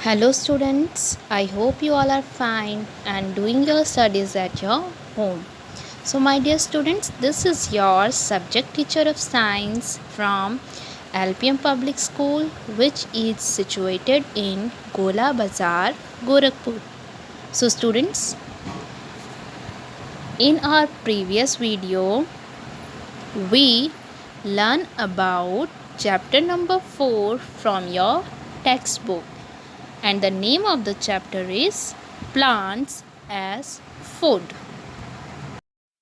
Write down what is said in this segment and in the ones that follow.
Hello, students. I hope you all are fine and doing your studies at your home. So, my dear students, this is your subject teacher of science from LPM Public School, which is situated in Gola Bazar, Gorakhpur. So, students, in our previous video, we learn about chapter number 4 from your textbook, and the name of the chapter is Plants as Food.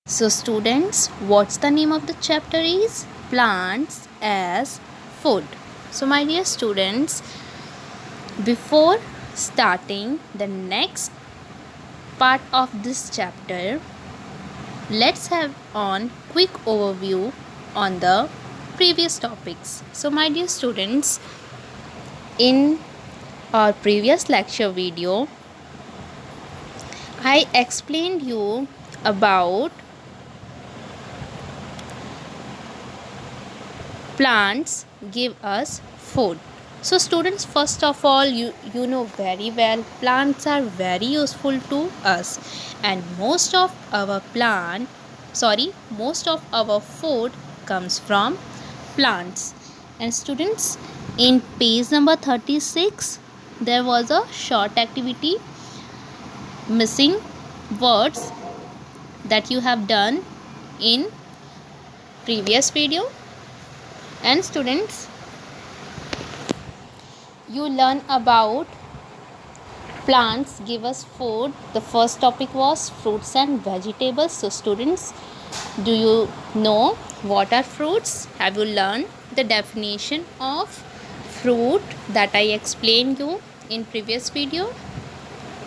So students, what's the name of the chapter is? Plants as Food. So my dear students, before starting the next part of this chapter, let's have on quick overview on the previous topics. So my dear students, in our previous lecture video, I explained you about plants give us food. So students, first of all, you know very well plants are very useful to us, and most of our food comes from plants. And students, in page number 36 there was a short activity missing words that you have done in previous video. And students, you learn about plants give us food. The first topic was fruits and vegetables. So students, do you know what are fruits? Have you learned the definition of fruit that I explained you in previous video?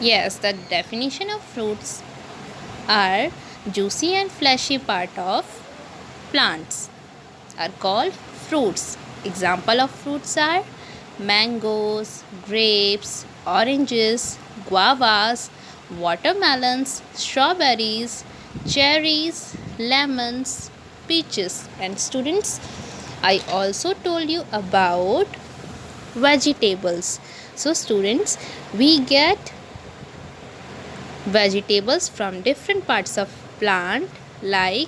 Yes, the definition of fruits are juicy and fleshy part of plants are called fruits. Example of fruits are mangoes, grapes, oranges, guavas, watermelons, strawberries, cherries, lemons, peaches. And students, I also told you about vegetables. So students, we get vegetables from different parts of plant, like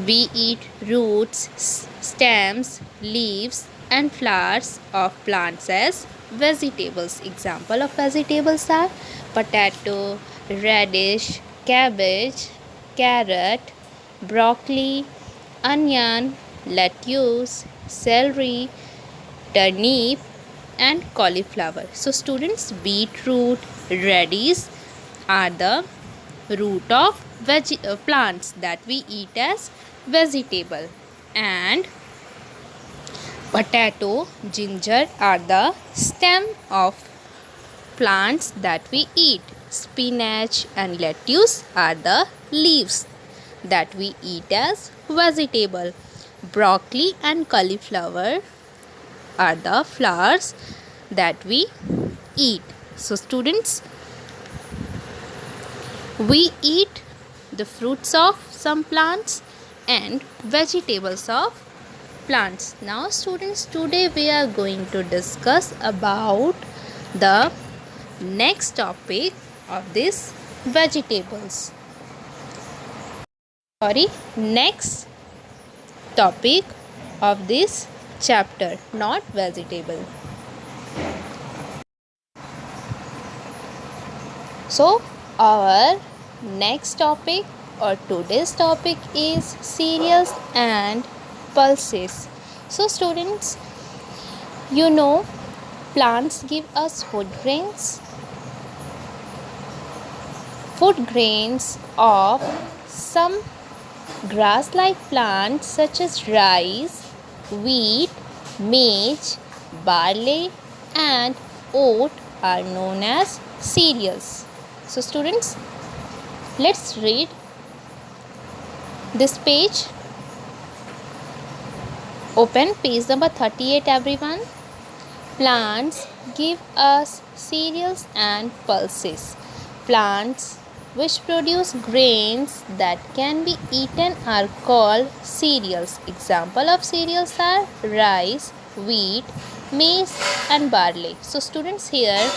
we eat roots, stems, leaves and flowers of plants as vegetables. Example of vegetables are potato, radish, cabbage, carrot, broccoli, onion, lettuce, celery, turnip and cauliflower. So students, beetroot, radish are the root of plants that we eat as vegetable, and potato, ginger are the stem of plants that we eat. Spinach and lettuce are the leaves that we eat as vegetable. Broccoli and cauliflower are the flowers that we eat. So students, we eat the fruits of some plants and vegetables of plants. Now students, today we are going to discuss about the next topic of this vegetables. Next topic of this chapter, not vegetable. So our next topic or today's topic is cereals and pulses. So students, you know plants give us food grains. Food grains of some grass-like plants such as rice, wheat, maize, barley and oat are known as cereals. So students, let's read this page. Open page number 38 everyone. Plants give us cereals and pulses. Plants which produce grains that can be eaten are called cereals. Example of cereals are rice, wheat, maize and barley. So students, here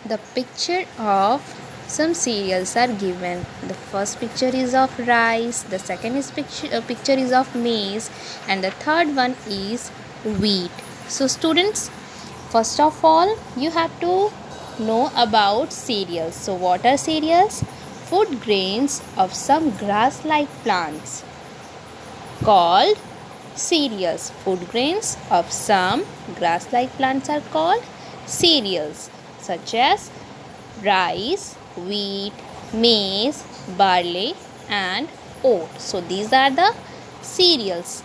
the picture of some cereals are given. The first picture is of rice, the second is picture is of maize, and the third one is wheat. So students, first of all you have to know about cereals. So what are cereals? Food grains of some grass like plants called cereals. Food grains of some grass like plants are called cereals, such as rice, wheat, maize, barley, and oat. So these are the cereals.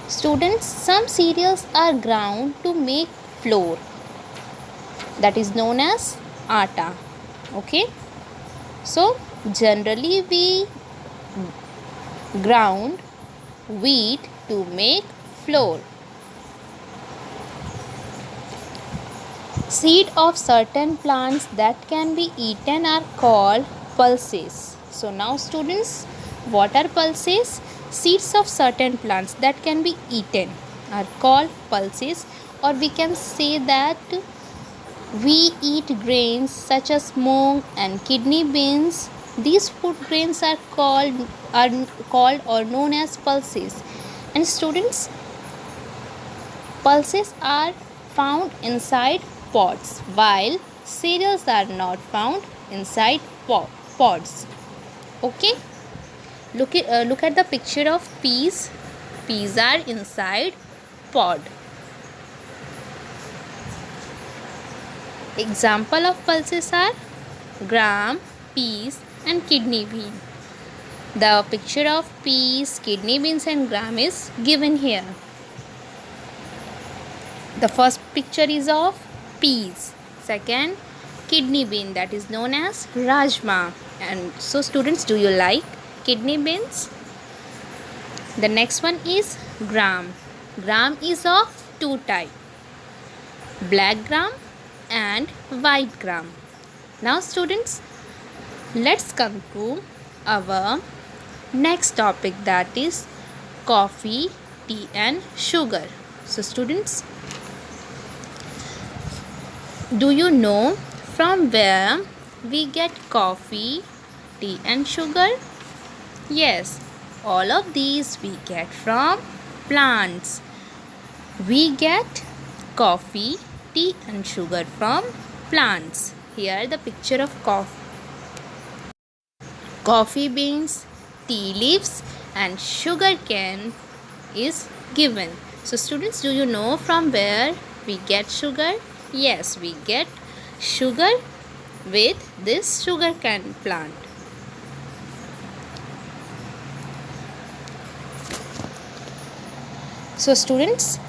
Students, some cereals are ground to make flour, that is known as atta. Okay, so generally we ground wheat to make flour. Seed of certain plants that can be eaten are called pulses. So now students, what are pulses? Seeds of certain plants that can be eaten are called pulses, or we can say that we eat grains such as mung and kidney beans. These food grains are called or known as pulses. And students, pulses are found inside pods, while cereals are not found inside pods. Okay, look at the picture of peas. Peas are inside pod. Example of pulses are gram, peas, and kidney bean. The picture of peas, kidney beans, and gram is given here. The first picture is of peas. Second, kidney bean, that is known as rajma. And so students, do you like kidney beans? The next one is gram. Gram is of two types, black gram and white gram. Now students, let's come to our next topic, that is coffee, tea, and sugar. So students, do you know from where we get coffee, tea, and sugar? Yes, all of these we get from plants. We get coffee, tea, and sugar from plants. Here the picture of coffee beans, tea leaves, and sugar cane is given. So students, do you know from where we get sugar? Yes, we get sugar with this sugar cane plant. So students,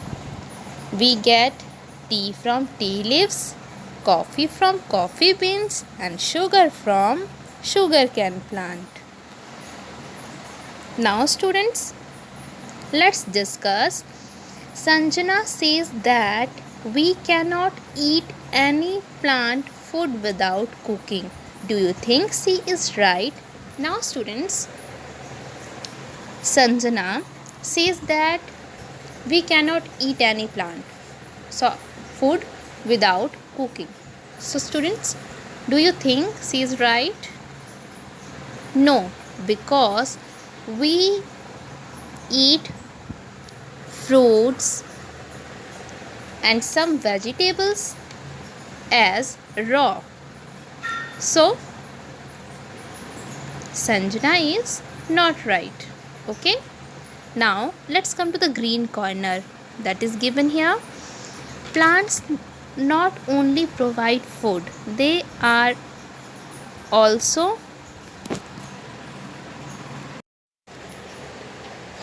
we get tea from tea leaves, coffee from coffee beans, and sugar from sugar cane plant. Now students, let's discuss. Sanjana says that we cannot eat any plant food without cooking. Do you think she is right? Now students, Sanjana says that we cannot eat any plant food without cooking. So students, do you think she is right? No, because we eat fruits and some vegetables as raw. So Sanjana is not right. Okay, now let's come to the green corner that is given here. Plants not only provide food, they are also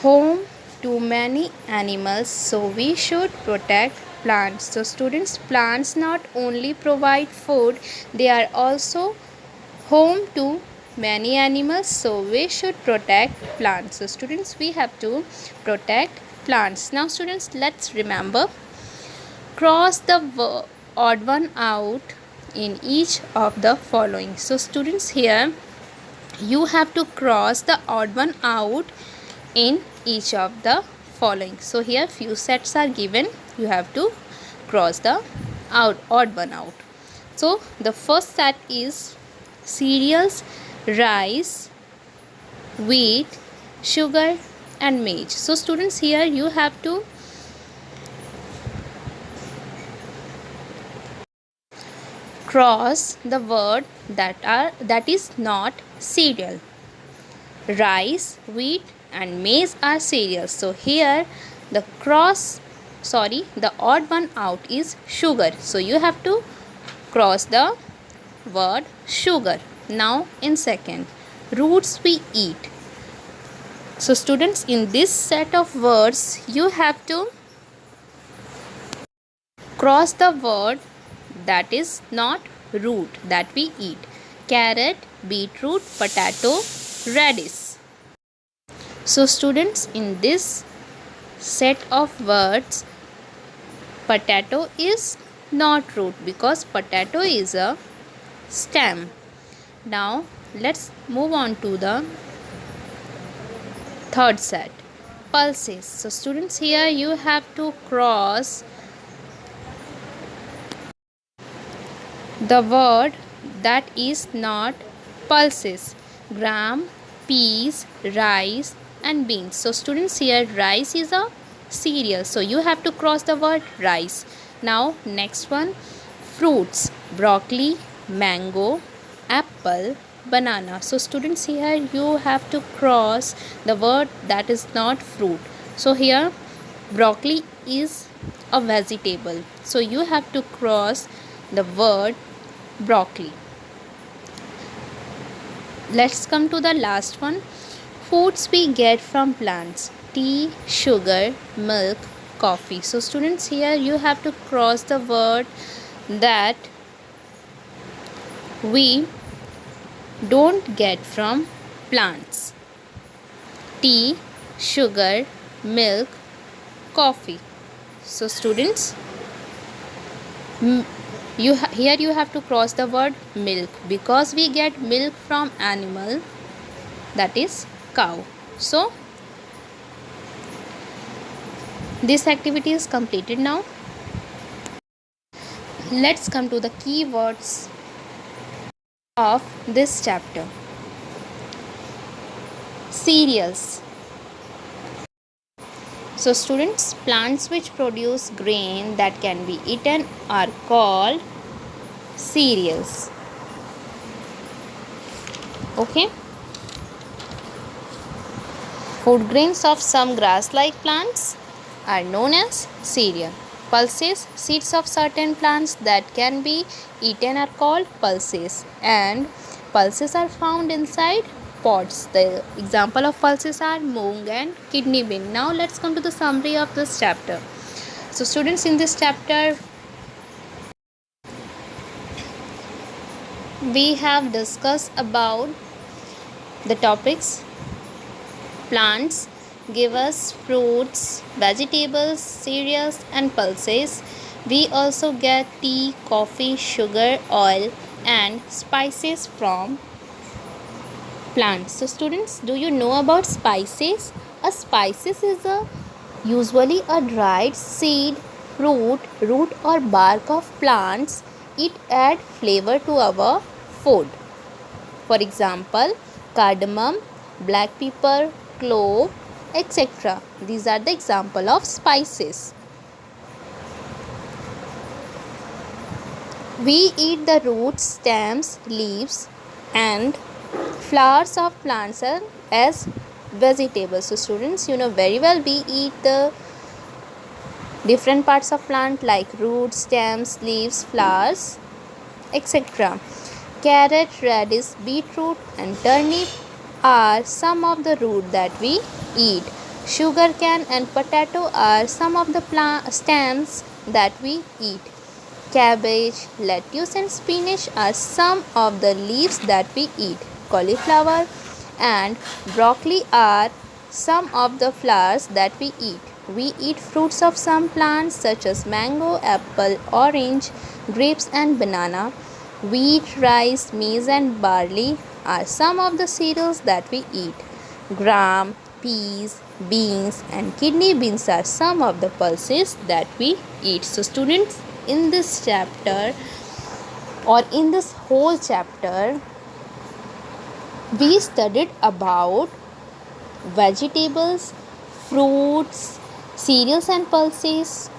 home to many animals, so we should protect plants. So students, plants not only provide food, they are also home to many animals, so we should protect plants. So students, we have to protect plants. Now students, let's remember, cross the odd one out in each of the following. So students, here you have to cross the odd one out in each of the following. So here few sets are given. You have to cross the odd one out. So the first set is cereals, rice, wheat, sugar and maize. So students, here you have to cross the word that is not cereal. Rice, wheat and maize are cereals. So here the the odd one out is sugar. So you have to cross the word sugar. Now in second, roots we eat. So students, in this set of words you have to cross the word that is not root that we eat. Carrot, beetroot, potato, radish. So students, in this set of words, potato is not root because potato is a stem. Now let's move on to the third set, pulses. So students, here you have to cross the word that is not pulses. Gram, peas, rice and beans. So students, here rice is a cereal. So you have to cross the word rice. Now next one, fruits, broccoli, mango, apple, banana. So students, here you have to cross the word that is not fruit. So here broccoli is a vegetable. So you have to cross the word broccoli. Let's come to the last one, foods we get from plants, tea, sugar, milk, coffee. So students, here you have to cross the word that we don't get from plants, tea, sugar, milk, coffee. So students, here you have to cross the word milk because we get milk from animal, that is cow. So this activity is completed. Now let's come to the keywords of this chapter. Cereals. So students, plants which produce grain that can be eaten are called cereals. Okay. Food grains of some grass-like plants are known as cereal. Pulses, seeds of certain plants that can be eaten are called pulses, and pulses are found inside pods. The example of pulses are moong and kidney bean. Now let's come to the summary of this chapter. So students, in this chapter we have discussed about the topics: plants give us fruits, vegetables, cereals and pulses. We also get tea, coffee, sugar, oil and spices from plants. So students, do you know about spices? A spices is usually a dried seed, fruit, root or bark of plants. It adds flavor to our food. For example, cardamom, black pepper, clove, etc. These are the example of spices. We eat the roots, stems, leaves and flowers of plants as vegetables. So students, you know very well we eat the different parts of plant like roots, stems, leaves, flowers, etc. Carrot, radish, beetroot and turnip are some of the root that we eat. Sugar cane and potato are some of the stems that we eat. Cabbage, lettuce and spinach are some of the leaves that we eat. Cauliflower and broccoli are some of the flowers that we eat. We eat fruits of some plants such as mango, apple, orange, grapes and banana. Wheat, rice, maize and barley are some of the cereals that we eat. Gram, peas, beans and kidney beans are some of the pulses that we eat. So students, in this chapter or in this whole chapter, we studied about vegetables, fruits, cereals and pulses,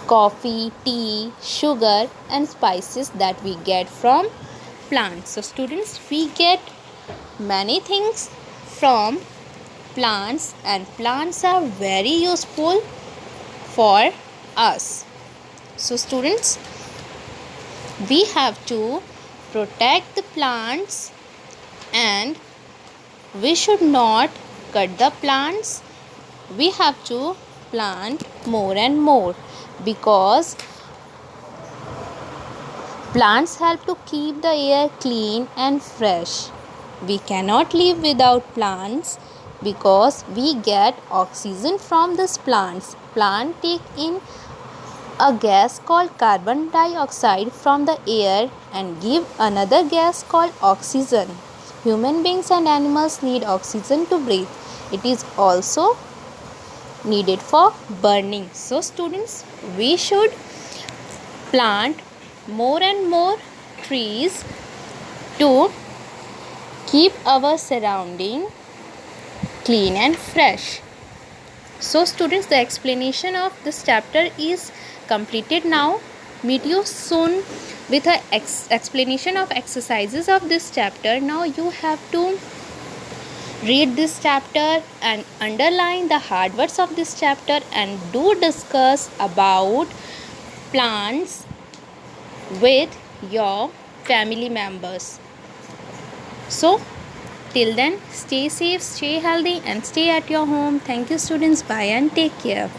coffee, tea, sugar and spices that we get from plants. So students, we get many things from plants and plants are very useful for us. So students, we have to protect the plants and we should not cut the plants. We have to plant more and more because plants help to keep the air clean and fresh. We cannot live without plants because we get oxygen from these plants. Plants take in a gas called carbon dioxide from the air and give another gas called oxygen. Human beings and animals need oxygen to breathe. It is also needed for burning. So students, we should plant more and more trees to keep our surrounding clean and fresh. So students, the explanation of this chapter is completed now. Meet you soon with an explanation of exercises of this chapter. Now you have to read this chapter and underline the hard words of this chapter and do discuss about plants with your family members. So till then, stay safe, stay healthy and stay at your home. Thank you students. Bye and take care.